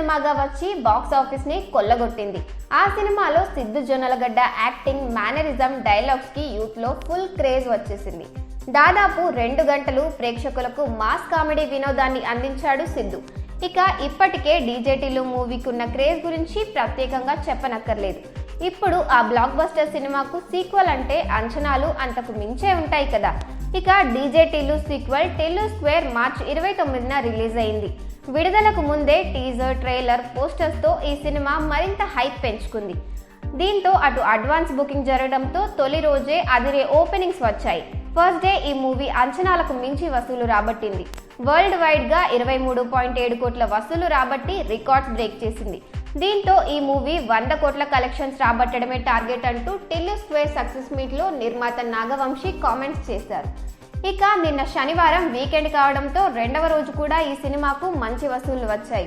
సినిమాగా వచ్చి box office ని కొల్లగొట్టింది. ఆ సినిమాలో Siddhu Jonnalagadda acting, mannerism, dialogues కి యూత్ లో ఫుల్ క్రేజ్ వచ్చేసింది. దాదాపు 2 గంటలు ప్రేక్షకులకు మాస్ కామెడీ వినోదాన్ని అందించాడు సిద్దు. ఇక ఇప్పటికే డీజేటీలు మూవీకి ఉన్న క్రేజ్ గురించి ప్రత్యేకంగా చెప్పనక్కర్లేదు. ఇప్పుడు ఆ బ్లాక్ బస్టర్ సినిమాకు సీక్వెల్ అంటే అంచనాలు అంతకు మించే ఉంటాయి కదా. ఇక డీజేటీలు సీక్వెల్ టెల్లు స్క్వేర్ మార్చి 29న రిలీజ్ అయింది. విడుదలకు ముందే టీజర్, ట్రైలర్, పోస్టర్స్తో ఈ సినిమా మరింత హైప్ పెంచుకుంది. దీంతో అటు అడ్వాన్స్ బుకింగ్ జరగడంతో తొలి రోజే అదిరే ఓపెనింగ్స్ వచ్చాయి. ఫస్ట్ డే ఈ మూవీ అంచనాలకు మించి వసూలు రాబట్టింది. వరల్డ్ వైడ్ గా 23.7 కోట్ల వసూలు రాబట్టి రికార్డ్స్ బ్రేక్ చేసింది. దీంతో ఈ మూవీ 100 కోట్ల కలెక్షన్స్ రాబట్టడమే టార్గెట్ అంటూ టెల్లు స్క్వేర్ సక్సెస్ మీట్ లో నిర్మాత నాగవంశీ కామెంట్స్ చేశారు. ఇక నిన్న శనివారం వీకెండ్ కావడంతో 2వ రోజు కూడా ఈ సినిమాకు మంచి వసూళ్లు వచ్చాయి.